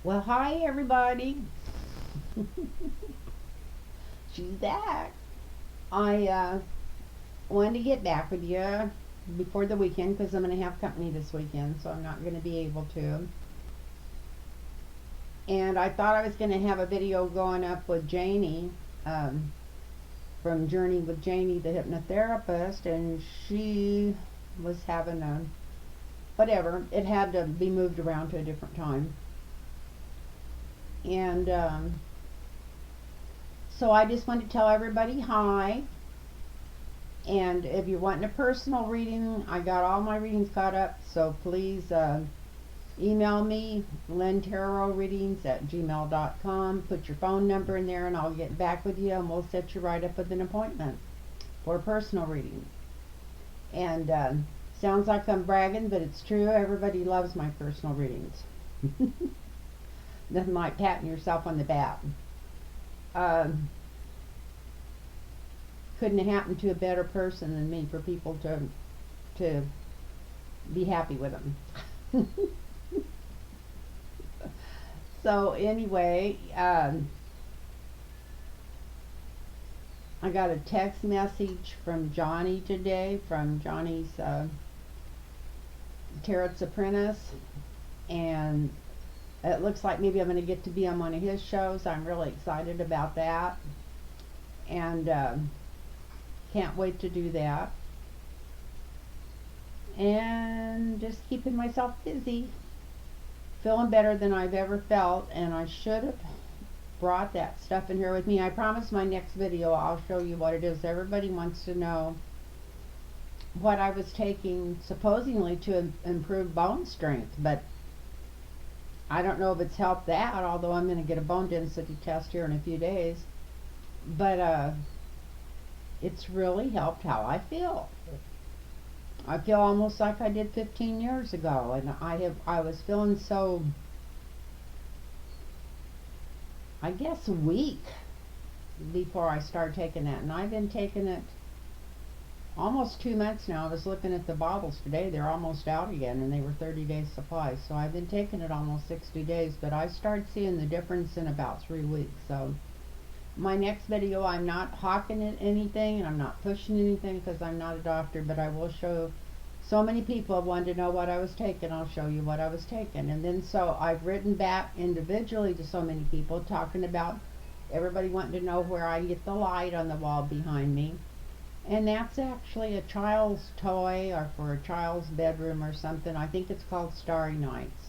Well, hi everybody. She's back. I wanted to get back with you before the weekend because I'm going to have company this weekend, so I'm not going to be able to. And I thought I was going to have a video going up with Janie um, from Journey with Janie, the hypnotherapist, and she was having a whatever. It had to be moved around to a different time. And so I just wanted to tell everybody hi. And if you're wanting a personal reading, I got all my readings caught up, so please email me, lentarotreadings@gmail.com. Put your phone number in there and I'll get back with you and we'll set you right up with an appointment for a personal reading. And sounds like I'm bragging, but it's true. Everybody loves my personal readings. Nothing like patting yourself on the back. Um, couldn't have happened to a better person than me for people to be happy with them. So anyway, I got a text message from Johnny today, from Johnny's Tarot's Apprentice, and it looks like maybe I'm going to get to be on one of his shows. I'm really excited about that, and can't wait to do that. And just keeping myself busy, feeling better than I've ever felt, and I should have brought that stuff in here with me. I promise my next video I'll show you what it is. Everybody wants to know what I was taking supposedly to improve bone strength, but I don't know if it's helped that, although I'm going to get a bone density test here in a few days. But it's really helped how I feel. I feel almost like I did 15 years ago, and I was feeling so, I guess, weak before I started taking that, and I've been taking it almost 2 months now. I was looking at the bottles today; they're almost out again, and they were 30 days supply. So I've been taking it almost 60 days, but I started seeing the difference in about 3 weeks. So my next video, I'm not hawking at anything and I'm not pushing anything because I'm not a doctor, but I will show. So many people have wanted to know what I was taking. I'll show you what I was taking. And then so I've written back individually to so many people talking about everybody wanting to know where I get the light on the wall behind me. And that's actually a child's toy or for a child's bedroom or something. I think it's called Starry Nights.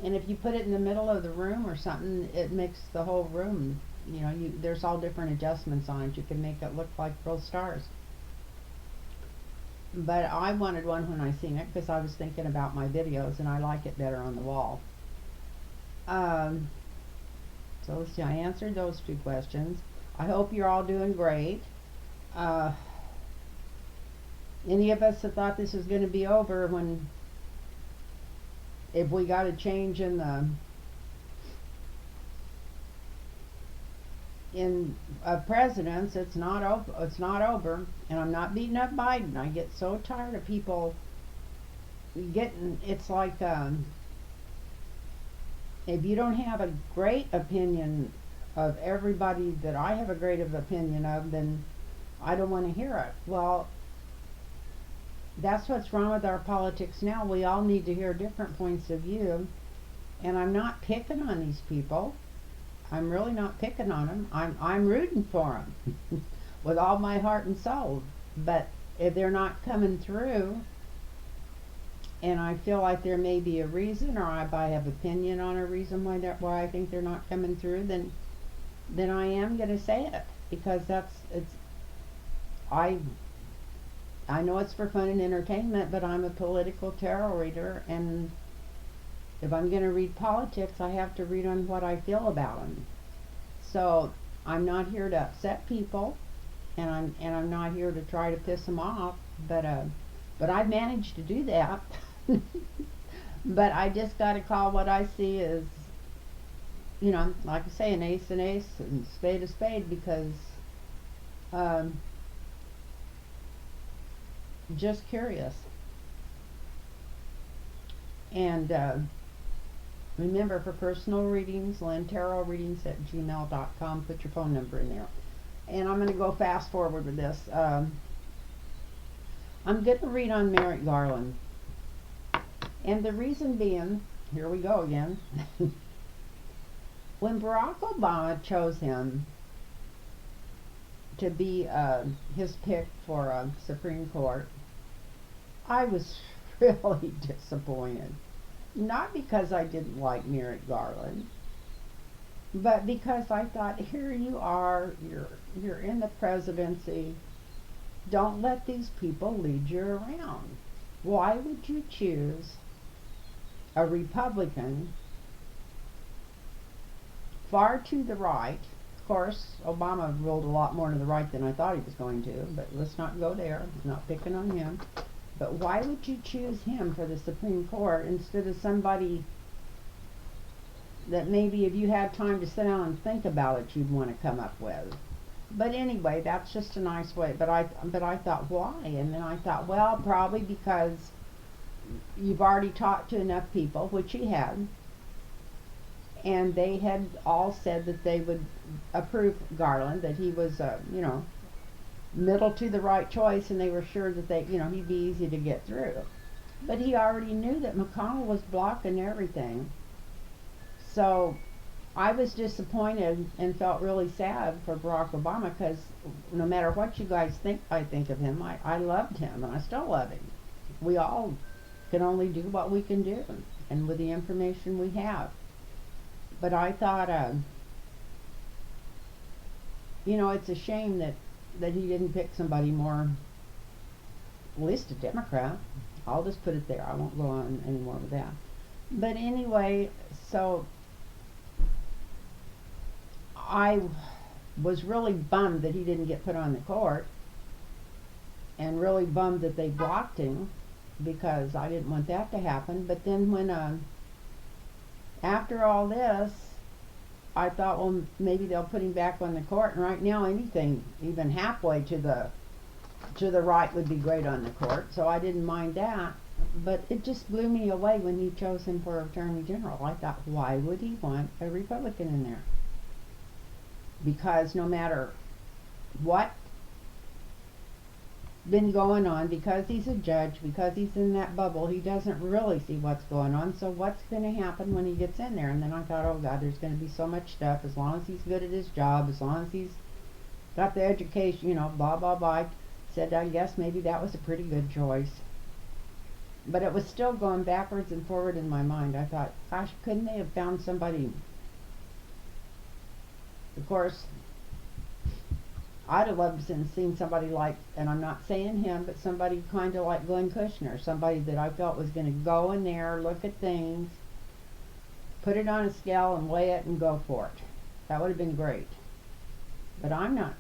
And if you put it in the middle of the room or something, it makes the whole room, there's all different adjustments on it. You can make it look like real stars. But I wanted one when I seen it because I was thinking about my videos and I like it better on the wall. So let's see, I answered those 2 questions. I hope you're all doing great. Any of us that thought this was going to be over if we got a change in presidents, it's not over, and I'm not beating up Biden. I get so tired of people getting, it's like if you don't have a great opinion of everybody that I have a great opinion of, then I don't want to hear it. Well, that's what's wrong with our politics now. We all need to hear different points of view, and I'm not picking on these people. I'm really not picking on them. I'm rooting for them with all my heart and soul. But if they're not coming through, and I feel like there may be a reason, or if I have opinion on a reason why I think they're not coming through, then I am going to say it, because I know it's for fun and entertainment, but I'm a political tarot reader, and if I'm going to read politics, I have to read on what I feel about them. So I'm not here to upset people, and I'm not here to try to piss them off. But I've managed to do that. But I just got to call what I see as, like I say, an ace and spade a spade, because just curious. And Remember, for personal readings, LynnTarotReadings at gmail.com. Put your phone number in there. And I'm going to go fast forward with this. I'm going to read on Merrick Garland. And the reason being, here we go again. When Barack Obama chose him to be his pick for Supreme Court, I was really disappointed. Not because I didn't like Merrick Garland, but because I thought, here you are, you're in the presidency. Don't let these people lead you around. Why would you choose a Republican far to the right? Of course, Obama ruled a lot more to the right than I thought he was going to, but let's not go there. I'm not picking on him. But why would you choose him for the Supreme Court instead of somebody that maybe if you had time to sit down and think about it, you'd want to come up with? But anyway, that's just a nice way. But I thought, why? And then I thought, well, probably because you've already talked to enough people, which he had, and they had all said that they would approve Garland, that he was, middle to the right choice, and they were sure that he'd be easy to get through. But he already knew that McConnell was blocking everything. So I was disappointed and felt really sad for Barack Obama, because no matter what you guys think I think of him, I loved him, and I still love him. We all can only do what we can do, and with the information we have. But I thought, it's a shame that he didn't pick somebody more, at least a Democrat. I'll just put it there. I won't go on anymore with that. But anyway, so I was really bummed that he didn't get put on the court, and really bummed that they blocked him, because I didn't want that to happen. But then when after all this, I thought, well, maybe they'll put him back on the court. And right now, anything even halfway to the right would be great on the court. So I didn't mind that. But it just blew me away when he chose him for Attorney General. I thought, why would he want a Republican in there? Because no matter what been going on, because he's a judge, because he's in that bubble, he doesn't really see what's going on. So what's going to happen when he gets in there? And then I thought, oh God, there's going to be so much stuff. As long as he's good at his job, as long as he's got the education, blah blah blah. I said, I guess maybe that was a pretty good choice. But it was still going backwards and forward in my mind. I thought, gosh, couldn't they have found somebody? Of course, I'd have loved to have seen somebody like, and I'm not saying him, but somebody kind of like Glenn Kushner, somebody that I felt was going to go in there, look at things, put it on a scale and weigh it and go for it. That would have been great. But I'm not.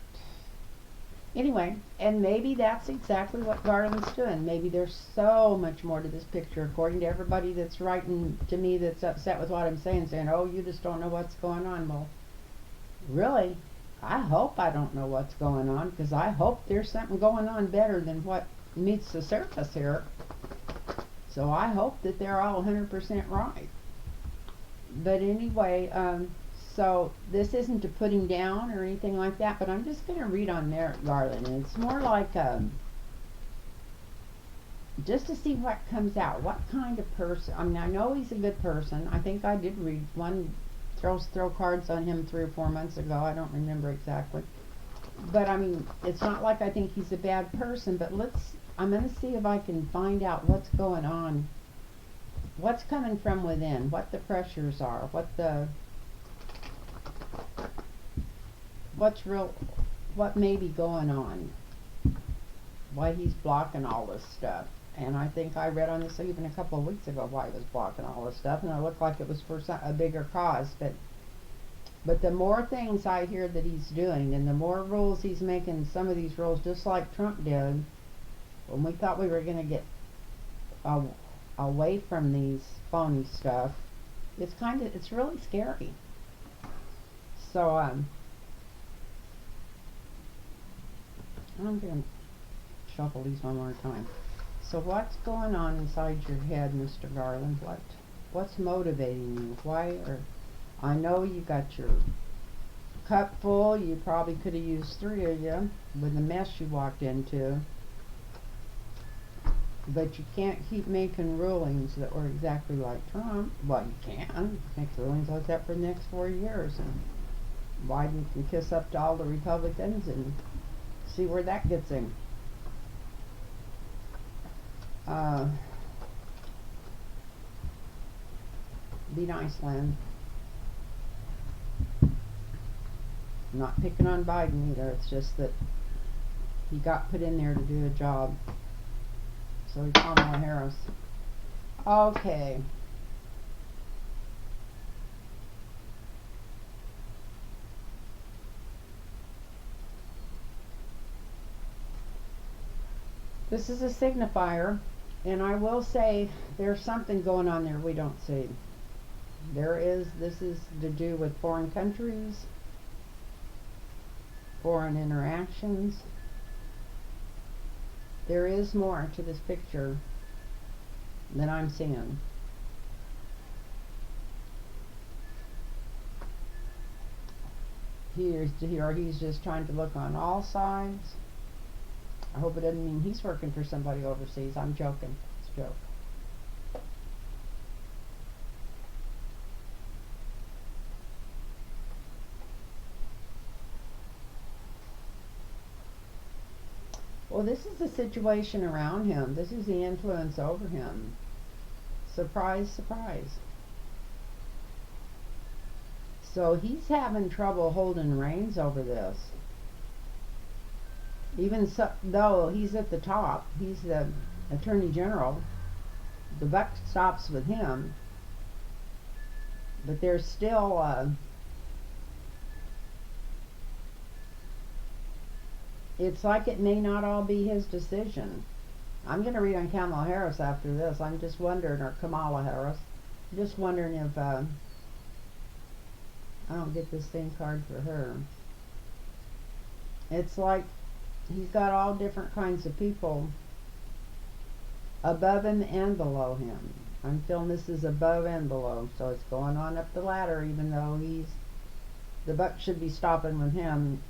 Anyway, and maybe that's exactly what Garland's doing. Maybe there's so much more to this picture, according to everybody that's writing to me that's upset with what I'm saying, oh, you just don't know what's going on. Well, really? I hope I don't know what's going on, because I hope there's something going on better than what meets the surface here. So I hope that they're all 100% right. But anyway, so this isn't to put him down or anything like that, but I'm just going to read on Merrick Garland, and it's more like just to see what comes out, what kind of person. I mean, I know he's a good person. I think I did read one throw cards on him 3 or 4 months ago. I don't remember exactly. But I mean, it's not like I think he's a bad person, but I'm going to see if I can find out what's going on, what's coming from within, what the pressures are, what may be going on, why he's blocking all this stuff. And I think I read on this even a couple of weeks ago why he was blocking all this stuff, and it looked like it was for a bigger cause. But the more things I hear that he's doing, and the more rules he's making, some of these rules, just like Trump did, when we thought we were going to get away from these phony stuff, it's really scary. So I'm going to shuffle these one more time. So what's going on inside your head, Mr. Garland? What's motivating you? Why? Or I know you got your cup full. You probably could have used 3 of you with the mess you walked into. But you can't keep making rulings that were exactly like Trump. Well, you can make rulings like that for the next 4 years. And Biden can kiss up to all the Republicans and see where that gets him. Be nice, Lynn. I'm not picking on Biden either. It's just that he got put in there to do a job. So he Kamala Harris. Okay. This is a signifier, and I will say there's something going on there we don't see. This is to do with foreign countries, foreign interactions. There is more to this picture than I'm seeing. He's just trying to look on all sides. I hope it doesn't mean he's working for somebody overseas. I'm joking. It's a joke. Well, this is the situation around him. This is the influence over him. Surprise, surprise. So he's having trouble holding reins over this. Even so, though he's at the top, he's the Attorney General, the buck stops with him. But there's still it's like it may not all be his decision. I'm going to read on Kamala Harris after this. I'm just wondering, or Kamala Harris, I'm just wondering if I don't get this same card for her. It's like he's got all different kinds of people above him and below him. I'm feeling this is above and below, so it's going on up the ladder, even though the buck should be stopping with him,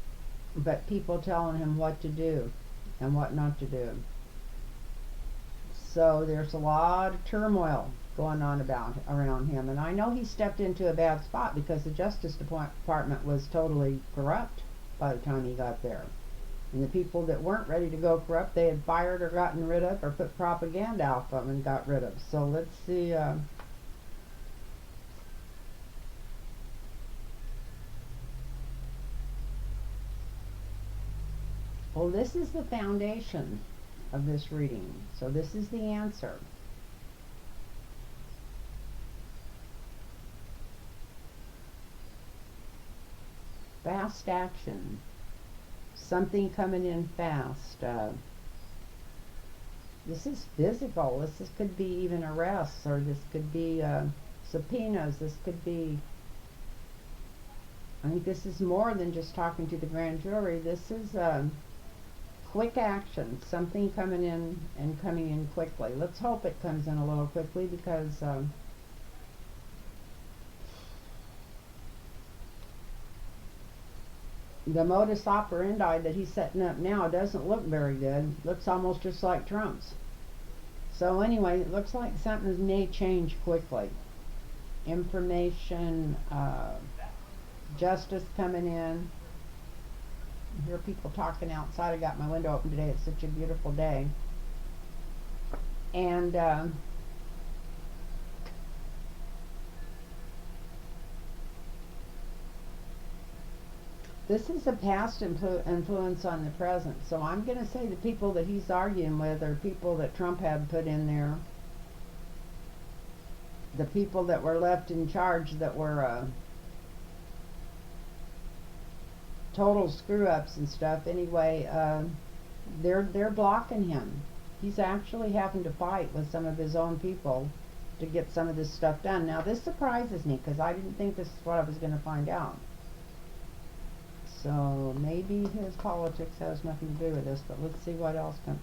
but people telling him what to do and what not to do. So there's a lot of turmoil going on around him, and I know he stepped into a bad spot because the Justice Department was totally corrupt by the time he got there. And the people that weren't ready to go corrupt, they had fired or gotten rid of or put propaganda out of them and got rid of. So let's see. Well, this is the foundation of this reading. So this is the answer. Fast action. Something coming in fast. This is physical. This could be even arrests, or this could be subpoenas. This could be, I think this is more than just talking to the grand jury. This is quick action. Something coming in and coming in quickly. Let's hope it comes in a little quickly, because the modus operandi that he's setting up now doesn't look very good. Looks almost just like Trump's. So anyway, it looks like something may change quickly. Information, justice coming in. I hear people talking outside. I got my window open today. It's such a beautiful day. And this is a past influence on the present. So I'm going to say the people that he's arguing with are people that Trump had put in there. The people that were left in charge that were total screw-ups and stuff. Anyway, they're blocking him. He's actually having to fight with some of his own people to get some of this stuff done. Now this surprises me, because I didn't think this is what I was going to find out. So maybe his politics has nothing to do with this, but let's see what else comes.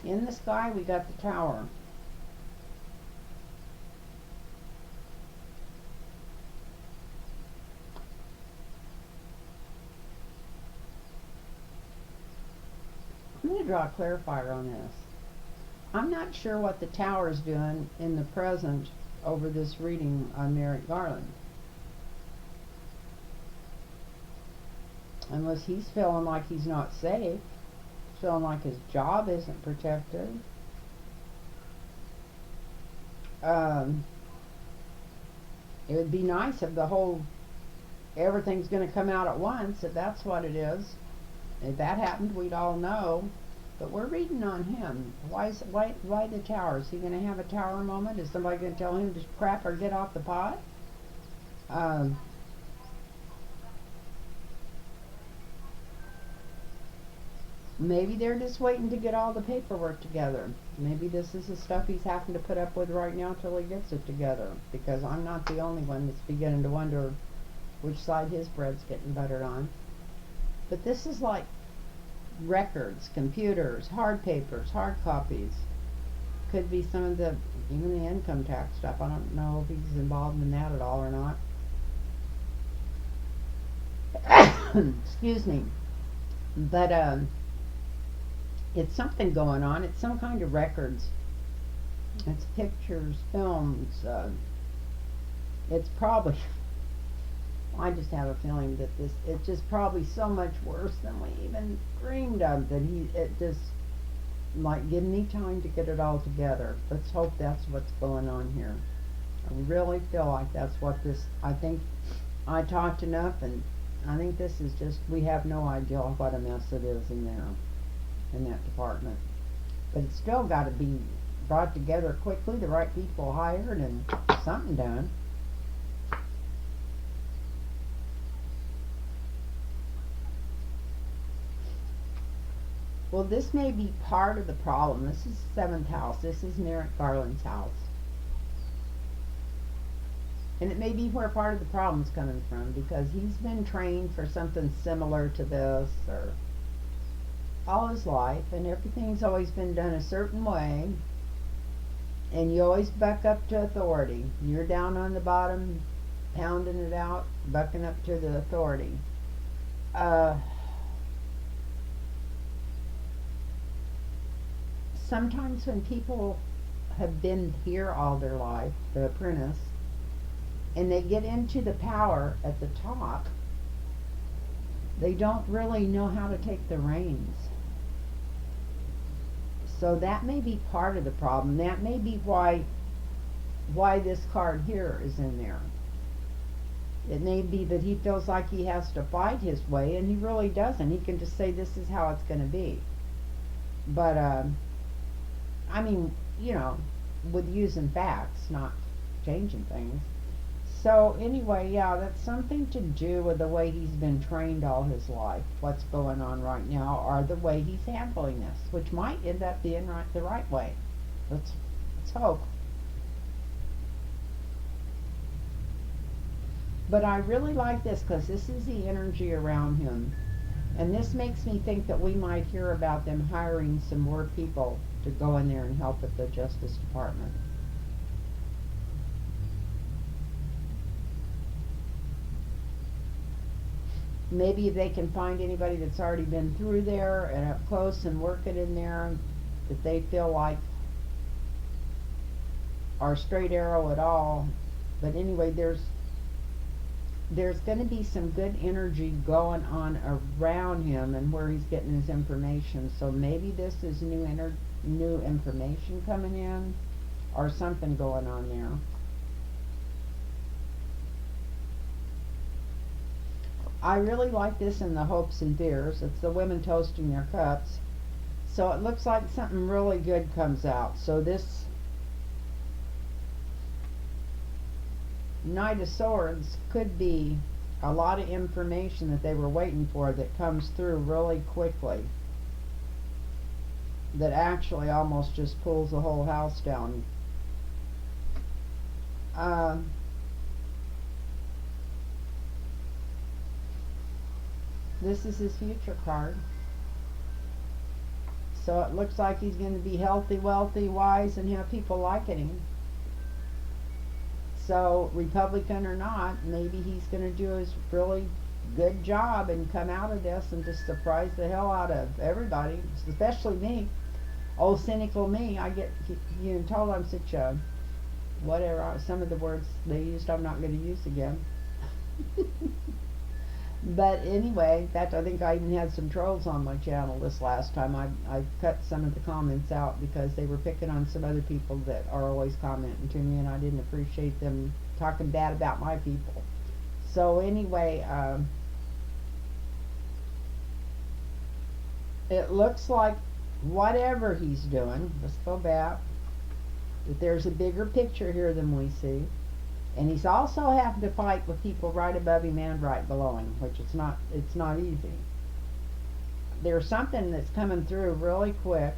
In the sky we got the tower. draw a clarifier on this. I'm not sure what the Tower's doing in the present over this reading on Merrick Garland. Unless he's feeling like he's not safe, feeling like his job isn't protected. It would be nice if everything's going to come out at once, if that's what it is. If that happened, we'd all know. But we're reading on him. Why the Tower? Is he going to have a Tower moment? Is somebody going to tell him to crap or get off the pot? Maybe they're just waiting to get all the paperwork together. Maybe this is the stuff he's having to put up with right now till he gets it together. Because I'm not the only one that's beginning to wonder which side his bread's getting buttered on. But this is like records, computers, hard papers, hard copies. Could be some of even the income tax stuff. I don't know if he's involved in that at all or not. Excuse me. But it's something going on. It's some kind of records. It's pictures, films. It's probably, I just have a feeling that it's just probably so much worse than we even dreamed of, that it just, like, give me time to get it all together. Let's hope that's what's going on here. I really feel like that's what I think I talked enough, and I think this is just, we have no idea what a mess it is in there, in that department. But it's still got to be brought together quickly, the right people hired, and something done. Well, this may be part of the problem. This is the 7th house. This is Merrick Garland's house. And it may be where part of the problem's coming from, because he's been trained for something similar to this or all his life, and everything's always been done a certain way, and you always buck up to authority. You're down on the bottom, pounding it out, bucking up to the authority. Sometimes when people have been here all their life, the apprentice, and they get into the power at the top, they don't really know how to take the reins. So that may be part of the problem. That may be why this card here is in there. It may be that he feels like he has to fight his way, and he really doesn't. He can just say, this is how it's going to be. But, I mean, you know, with using facts, not changing things. So anyway, yeah, that's something to do with the way he's been trained all his life. What's going on right now, or the way he's handling this, which might end up being the right way. Let's hope. But I really like this, because this is the energy around him. And this makes me think that we might hear about them hiring some more people to go in there and help at the Justice Department. Maybe if they can find anybody that's already been through there and up close and work it in there that they feel like are straight arrow at all. But anyway, there's going to be some good energy going on around him and where he's getting his information. So maybe this is new information coming in, or something going on there. I really like this in the hopes and fears. It's the women toasting their cups. So it looks like something really good comes out. So this Knight of Swords could be a lot of information that they were waiting for that comes through really quickly, that actually almost just pulls the whole house down. This is his future card. So it looks like he's going to be healthy, wealthy, wise, and have people liking him. So, Republican or not, maybe he's going to do his really good job and come out of this and just surprise the hell out of everybody, especially me. Old cynical me. I get told I'm such a whatever. Some of the words they used I'm not going to use again. But anyway, in fact, I think I even had some trolls on my channel this last time. I cut some of the comments out because they were picking on some other people that are always commenting to me, and I didn't appreciate them talking bad about my people. So anyway, it looks like whatever he's doing, let's go back, that there's a bigger picture here than we see. And he's also having to fight with people right above him and right below him, which it's not easy. There's something that's coming through really quick,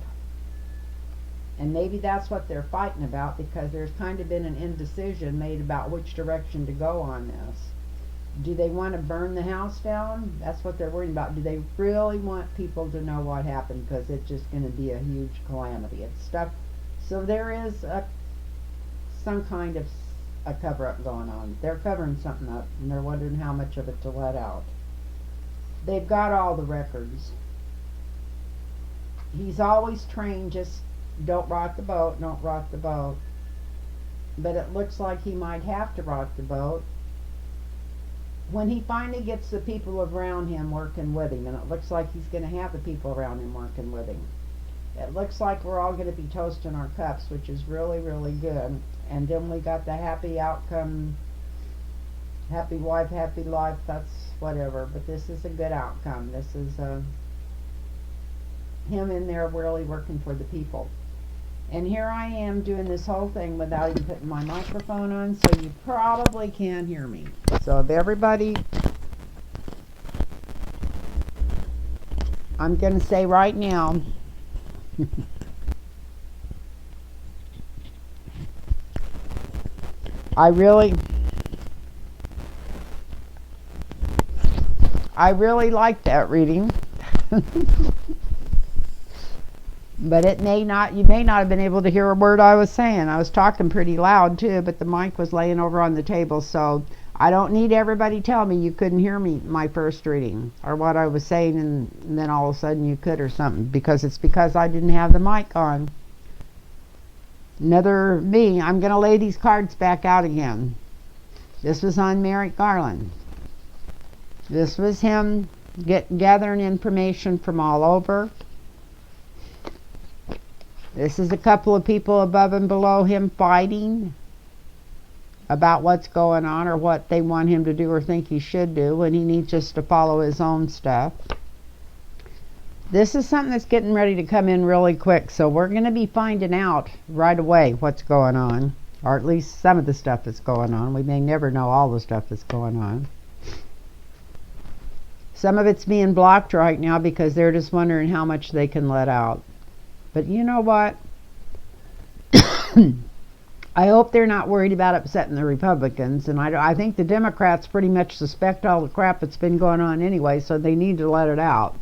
and maybe that's what they're fighting about, because there's kind of been an indecision made about which direction to go on this. Do they want to burn the house down? That's what they're worried about. Do they really want people to know what happened? Because it's just going to be a huge calamity. It's stuff. So there is some kind of a cover-up going on. They're covering something up, and they're wondering how much of it to let out. They've got all the records. He's always trained, just don't rock the boat, don't rock the boat. But it looks like he might have to rock the boat when he finally gets the people around him working with him, and it looks like he's going to have the people around him working with him. It looks like we're all going to be toasting our cups, which is really, really good. And then we got the happy outcome, happy wife, happy life, that's whatever. But this is a good outcome. This is him in there really working for the people. And here I am doing this whole thing without even putting my microphone on, so you probably can't hear me. So if everybody, I'm going to say right now, I really liked that reading. But it may not, you may not have been able to hear a word I was saying. I was talking pretty loud too, but the mic was laying over on the table, so I don't need everybody telling me you couldn't hear me my first reading or what I was saying, and then all of a sudden you could or something, because it's because I didn't have the mic on. Another me. I'm going to lay these cards back out again. This was on Merrick, Garland. This was him gathering information from all over. This is a couple of people above and below him fighting about what's going on or what they want him to do or think he should do, when he needs just to follow his own stuff. This is something that's getting ready to come in really quick, so we're going to be finding out right away what's going on, or at least some of the stuff that's going on. We may never know all the stuff that's going on. Some of it's being blocked right now because they're just wondering how much they can let out. But you know what? I hope they're not worried about upsetting the Republicans, and I think the Democrats pretty much suspect all the crap that's been going on anyway, so they need to let it out.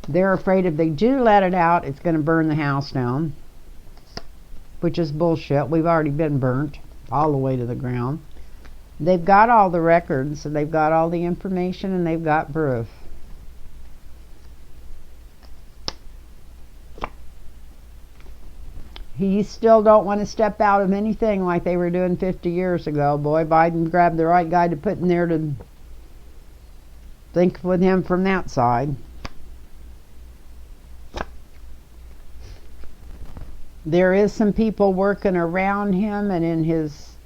They're afraid if they do let it out, it's going to burn the house down, which is bullshit. We've already been burnt all the way to the ground. They've got all the records, and they've got all the information, and they've got proof. He still don't want to step out of anything like they were doing 50 years ago. Boy, Biden grabbed the right guy to put in there to think with him from that side. There is some people working around him and in his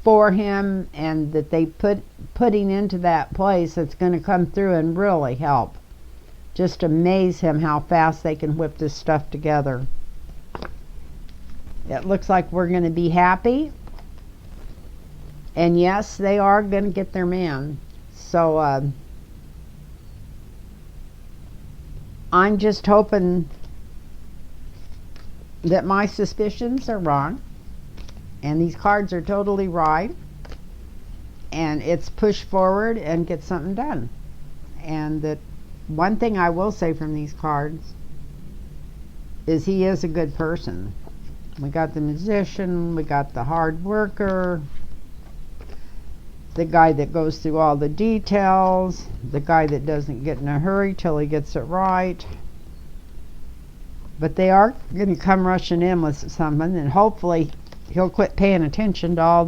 for him, and that they putting into that place that's going to come through and really help. Just amaze him how fast they can whip this stuff together. It looks like we're going to be happy. And yes, they are going to get their man. So I'm just hoping that my suspicions are wrong. And these cards are totally right. And it's push forward and get something done. And that one thing I will say from these cards is he is a good person. We got the musician, we got the hard worker. the guy that goes through all the details, the guy that doesn't get in a hurry till he gets it right. But they are going to come rushing in with something, and hopefully he'll quit paying attention to all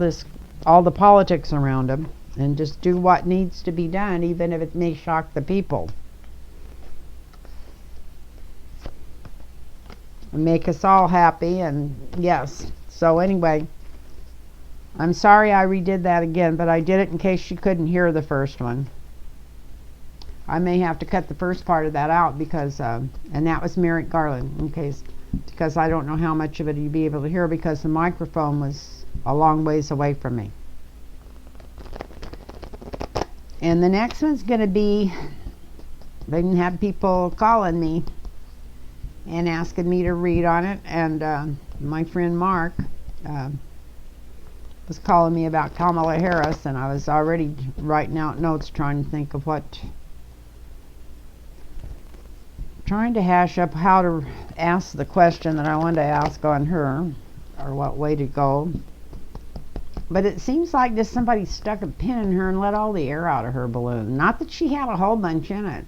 the politics around him, and just do what needs to be done, even if it may shock the people. And make us all happy, and yes. So anyway, I'm sorry I redid that again, but I did it in case you couldn't hear the first one. I may have to cut the first part of that out because, and that was Merrick, Garland, in case, because I don't know how much of it you'd be able to hear because the microphone was a long ways away from me. And the next one's going to be, they can have people calling me and asking me to read on it, and my friend Mark was calling me about Kamala Harris, and I was already writing out notes trying to think of trying to hash up how to ask the question that I wanted to ask on her, or what way to go. But it seems like just somebody stuck a pin in her and let all the air out of her balloon. Not that she had a whole bunch in it.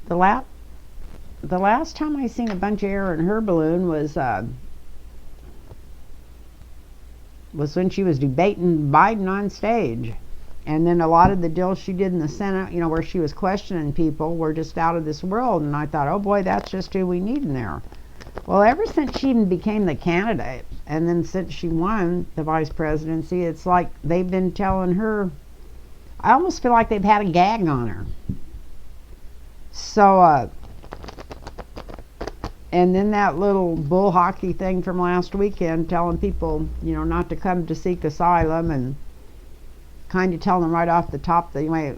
The last time I seen a bunch of air in her balloon was when she was debating Biden on stage. And then a lot of the deals she did in the Senate, you know, where she was questioning people, were just out of this world. And I thought, oh boy, that's just who we need in there. Well, ever since she even became the candidate, and then since she won the vice presidency, it's like they've been telling her, I almost feel like they've had a gag on her. So, and then that little bull hockey thing from last weekend, telling people, you know, not to come to seek asylum, and kind of telling them right off the top that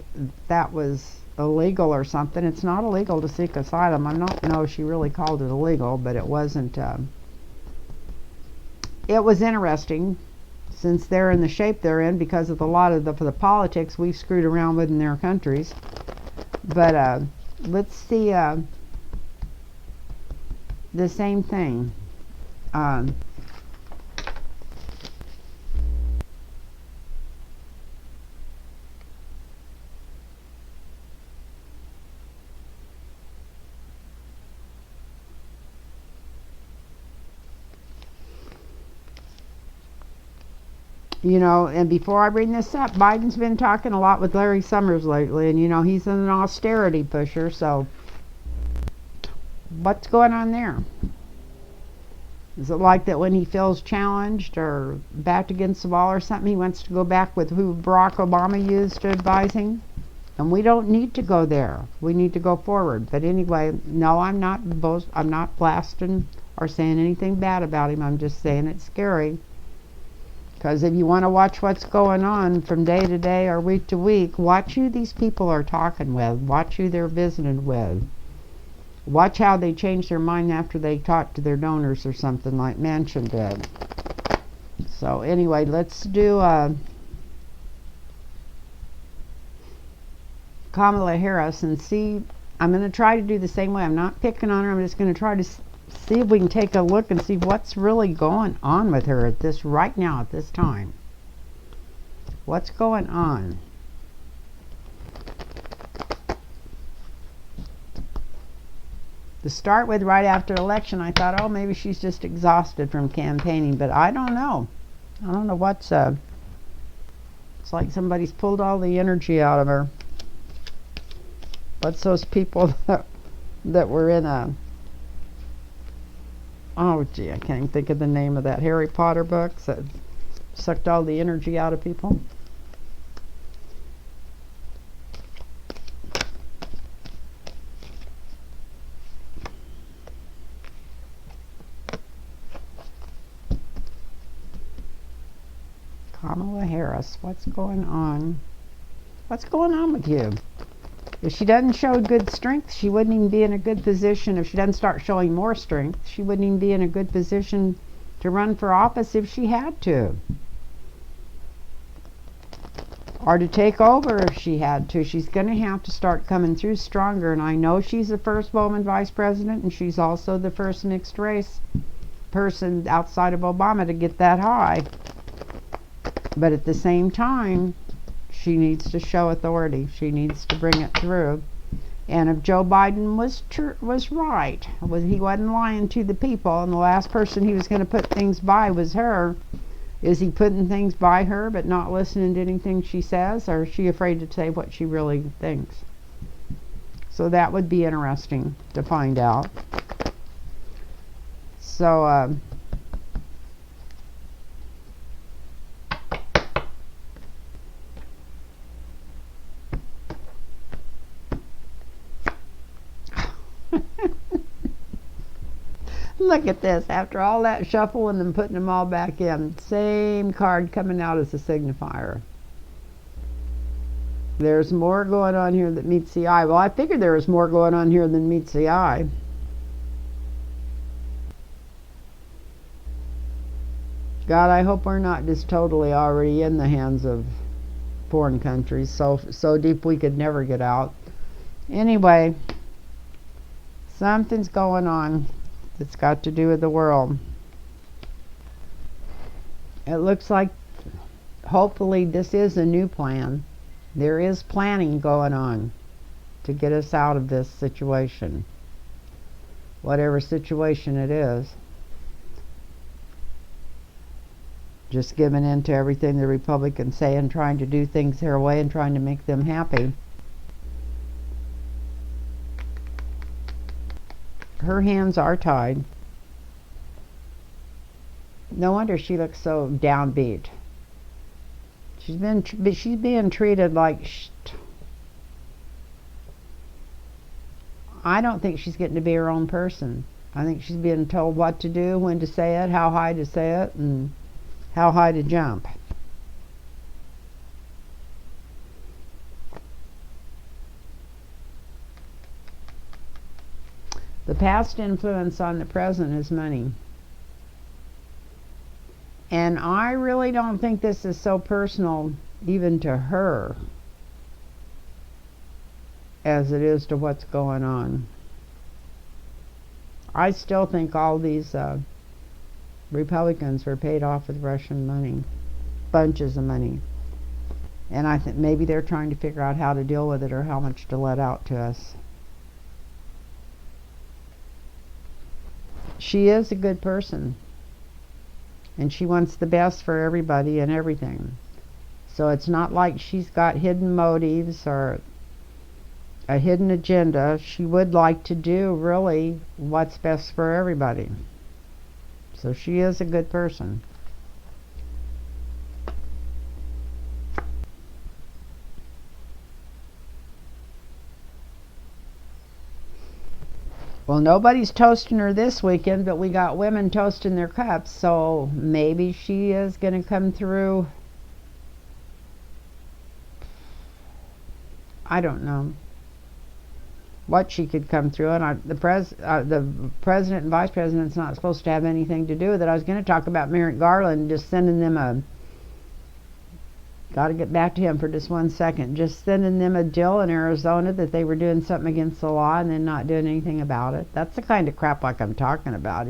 that was illegal or something. It's not illegal to seek asylum. I don't know if she really called it illegal, but it wasn't. It was interesting, since they're in the shape they're in because of a lot of the politics we've screwed around with in their countries. But let's see the same thing. You know, and before I bring this up, Biden's been talking a lot with Larry Summers lately, and you know, he's an austerity pusher, so what's going on there? Is it like that when he feels challenged or backed against the wall or something, he wants to go back with who Barack Obama used to advising? And we don't need to go there. We need to go forward. But anyway, no, I'm not blasting or saying anything bad about him. I'm just saying it's scary. Because if you want to watch what's going on from day to day or week to week, watch who these people are talking with. Watch who they're visiting with. Watch how they change their mind after they talk to their donors or something like Manchin did. So anyway, let's do Kamala Harris and see. I'm going to try to do the same way. I'm not picking on her. I'm just going to try to see if we can take a look and see what's really going on with her right now at this time. What's going on? To start with, right after election, I thought, oh, maybe she's just exhausted from campaigning, but I don't know. I don't know what's it's like somebody's pulled all the energy out of her. What's those people that were in oh gee, I can't even think of the name of that Harry Potter book that sucked all the energy out of people. Kamala Harris, what's going on? What's going on with you? If she doesn't show good strength, she wouldn't even be in a good position. If she doesn't start showing more strength, she wouldn't even be in a good position to run for office if she had to. Or to take over if she had to. She's going to have to start coming through stronger. And I know she's the first woman vice president, and she's also the first mixed race person outside of Obama to get that high. But at the same time, She needs to show authority. She needs to bring it through. And if Joe Biden was right, he wasn't lying to the people, and the last person he was going to put things by was her, is he putting things by her but not listening to anything she says, or is she afraid to say what she really thinks? So that would be interesting to find out. So, look at this. After all that shuffling and putting them all back in, same card coming out as a signifier. There's more going on here that meets the eye. Well, I figured there was more going on here than meets the eye. God, I hope we're not just totally already in the hands of foreign countries, so deep we could never get out. Anyway, something's going on that's got to do with the world. It looks like, hopefully, this is a new plan. There is planning going on to get us out of this situation, whatever situation it is. Just giving in to everything the Republicans say and trying to do things their way and trying to make them happy. Her hands are tied. No wonder she looks so downbeat. She's being treated like I don't think she's getting to be her own person. I think she's being told what to do, when to say it, how high to say it, and how high to jump. The past influence on the present is money. And I really don't think this is so personal even to her as it is to what's going on. I still think all these Republicans were paid off with Russian money, bunches of money. And I think maybe they're trying to figure out how to deal with it or how much to let out to us. She is a good person. And she wants the best for everybody and everything. So it's not like she's got hidden motives or a hidden agenda. She would like to do really what's best for everybody. So she is a good person. Well, nobody's toasting her this weekend, but we got women toasting their cups, so maybe she is going to come through. I don't know what she could come through, and the president and vice president's not supposed to have anything to do with it. I was going to talk about Merrick Garland, just sending them got to get back to him for just 1 second, just sending them a deal in Arizona that they were doing something against the law and then not doing anything about it. That's the kind of crap like I'm talking about.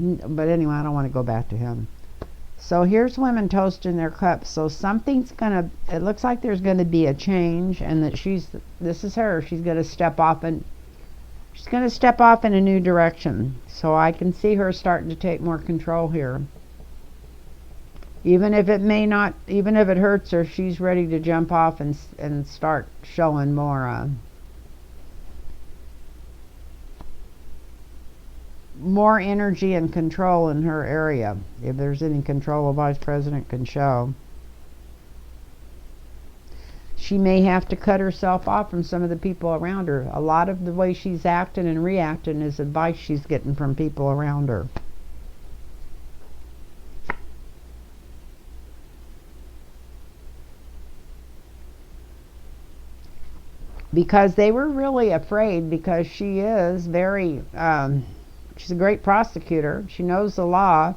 But anyway, I don't want to go back to him. So here's women toasting their cups. So something's gonna, it looks like there's going to be a change, and that this is her. She's going to step off in a new direction. So I can see her starting to take more control here. Even if it hurts her, she's ready to jump off and start showing more energy and control in her area. If there's any control a vice president can show. She may have to cut herself off from some of the people around her. A lot of the way she's acting and reacting is advice she's getting from people around her. Because they were really afraid, because she is she's a great prosecutor. She knows the law.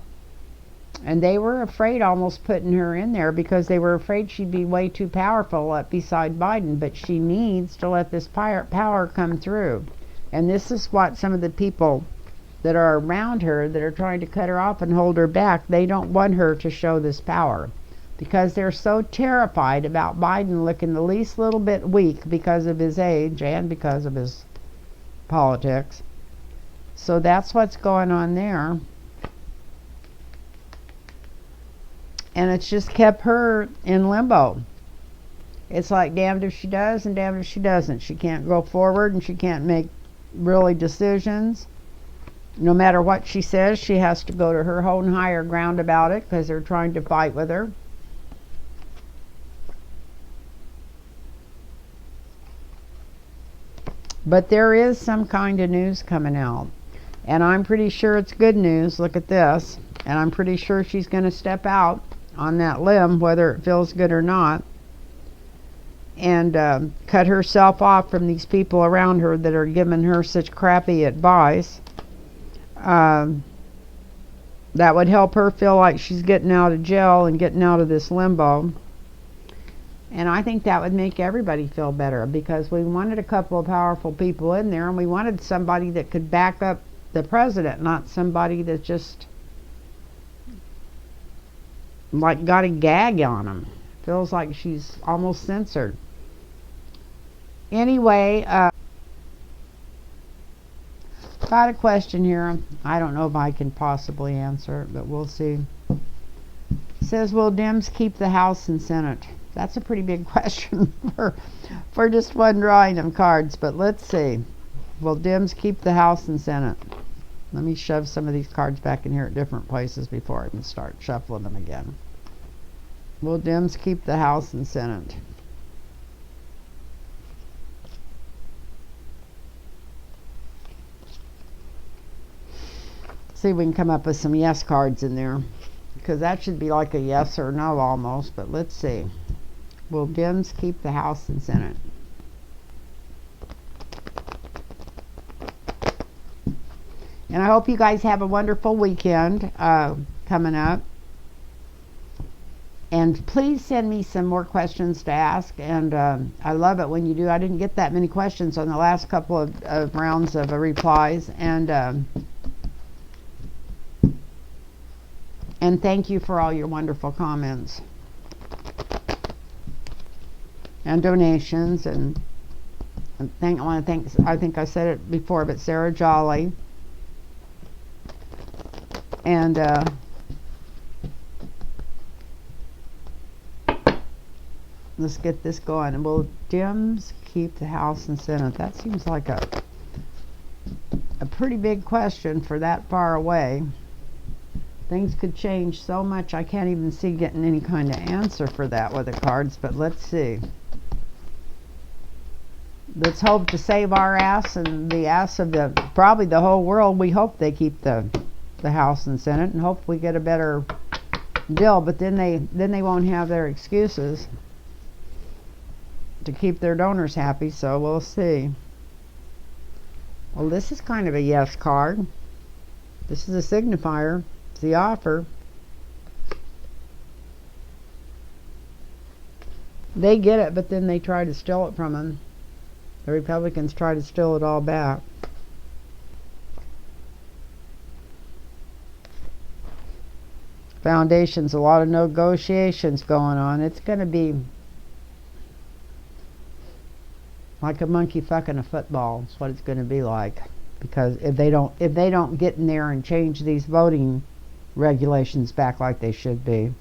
And they were afraid almost putting her in there because they were afraid she'd be way too powerful up beside Biden. But she needs to let this power come through. And this is what some of the people that are around her that are trying to cut her off and hold her back, they don't want her to show this power. because they're so terrified about Biden looking the least little bit weak because of his age and because of his politics. So that's what's going on there. And it's just kept her in limbo. It's like damned if she does and damned if she doesn't. She can't go forward and she can't make really decisions. No matter what she says, she has to go to her own higher ground about it because they're trying to fight with her. But there is some kind of news coming out. And I'm pretty sure it's good news. Look at this. And I'm pretty sure she's going to step out on that limb, whether it feels good or not, and cut herself off from these people around her that are giving her such crappy advice. That would help her feel like she's getting out of jail and getting out of this limbo. And I think that would make everybody feel better, because we wanted a couple of powerful people in there, and we wanted somebody that could back up the president, not somebody that just like got a gag on him. Feels like she's almost censored. Anyway, got a question here. I don't know if I can possibly answer it, but we'll see. It says, will Dems keep the House and Senate? That's a pretty big question for just one drawing of cards, but let's see. Will Dems keep the House and Senate? Let me shove some of these cards back in here at different places before I can start shuffling them again. Will Dems keep the House and Senate? See if we can come up with some yes cards in there, because that should be like a yes or no almost, but let's see. Will Dems keep the House and Senate? And I hope you guys have a wonderful weekend coming up. And please send me some more questions to ask. And I love it when you do. I didn't get that many questions on the last couple of rounds of replies. And thank you for all your wonderful comments and donations. And I want to thank, I think I said it before, but Sarah Jolly. And let's get this going. And will Dems keep the House and Senate? That seems like a pretty big question for that far away. Things could change so much, I can't even see getting any kind of answer for that with the cards, but let's see. Let's hope to save our ass and the ass of probably the whole world. We hope they keep the House and Senate, and hope we get a better deal, but then they won't have their excuses to keep their donors happy, so we'll see. Well, this is kind of a yes card. This is a signifier. It's the offer. They get it, but then they try to steal it from them. The Republicans try to steal it all back. Foundations, a lot of negotiations going on. It's going to be like a monkey fucking a football. That's what it's going to be like, because if they don't get in there and change these voting regulations back like they should be.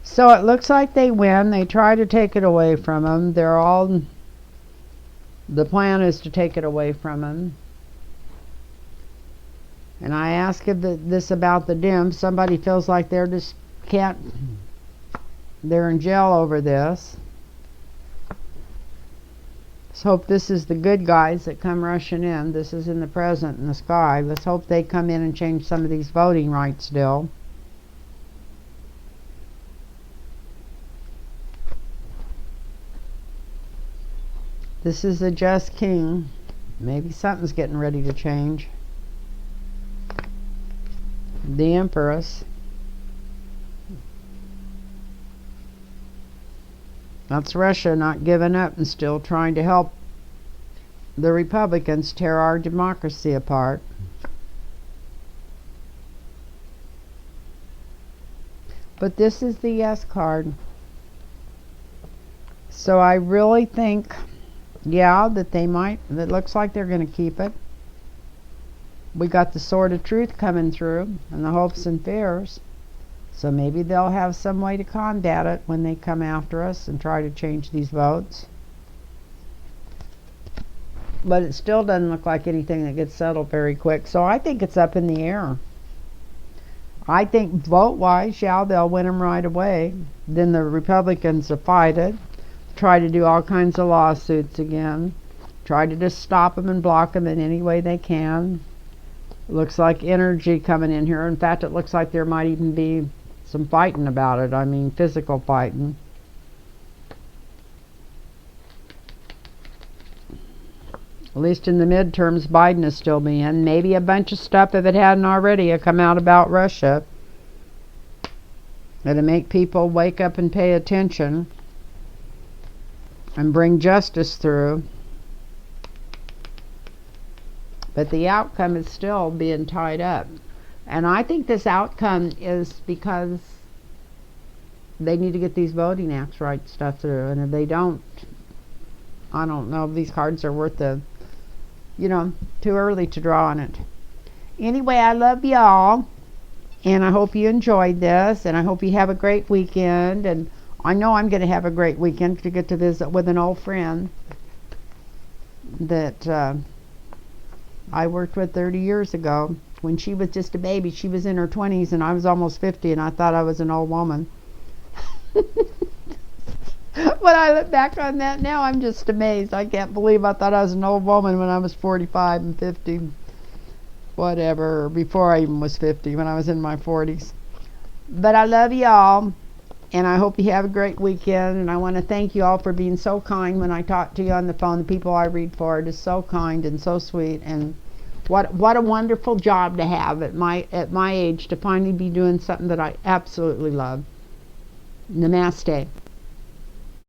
So it looks like they win. They try to take it away from them. The plan is to take it away from them. And I ask this about the Dems. Somebody feels like they're in jail over this. Let's hope this is the good guys that come rushing in. This is in the present, in the sky. Let's hope they come in and change some of these voting rights still. This is a just king. Maybe something's getting ready to change. The Empress. That's Russia not giving up and still trying to help the Republicans tear our democracy apart. But this is the yes card. So I really think, yeah, that they might, it looks like they're going to keep it. We got the sword of truth coming through, and the hopes and fears. So maybe they'll have some way to combat it when they come after us and try to change these votes. But it still doesn't look like anything that gets settled very quick. So I think it's up in the air. I think vote-wise, yeah, they'll win them right away. Then the Republicans will fight it, try to do all kinds of lawsuits again, try to just stop them and block them in any way they can. Looks like energy coming in here. In fact, it looks like there might even be some fighting about it. I mean, physical fighting. At least in the midterms, Biden is still being. Maybe a bunch of stuff, if it hadn't already, come out about Russia. It'll make people wake up and pay attention and bring justice through. But the outcome is still being tied up. And I think this outcome is because they need to get these voting acts right stuff through. And if they don't, I don't know if these cards are worth the, too early to draw on it. Anyway, I love y'all. And I hope you enjoyed this. And I hope you have a great weekend. And I know I'm going to have a great weekend to get to visit with an old friend that I worked with 30 years ago. When she was just a baby, she was in her 20s and I was almost 50 and I thought I was an old woman. When I look back on that now, I'm just amazed. I can't believe I thought I was an old woman when I was 45 and 50, whatever, before I even was 50, when I was in my 40s. But I love y'all, and I hope you have a great weekend, and I want to thank you all for being so kind when I talk to you on the phone. The people I read for are just so kind and so sweet, and what a wonderful job to have at my age, to finally be doing something that I absolutely love. Namaste.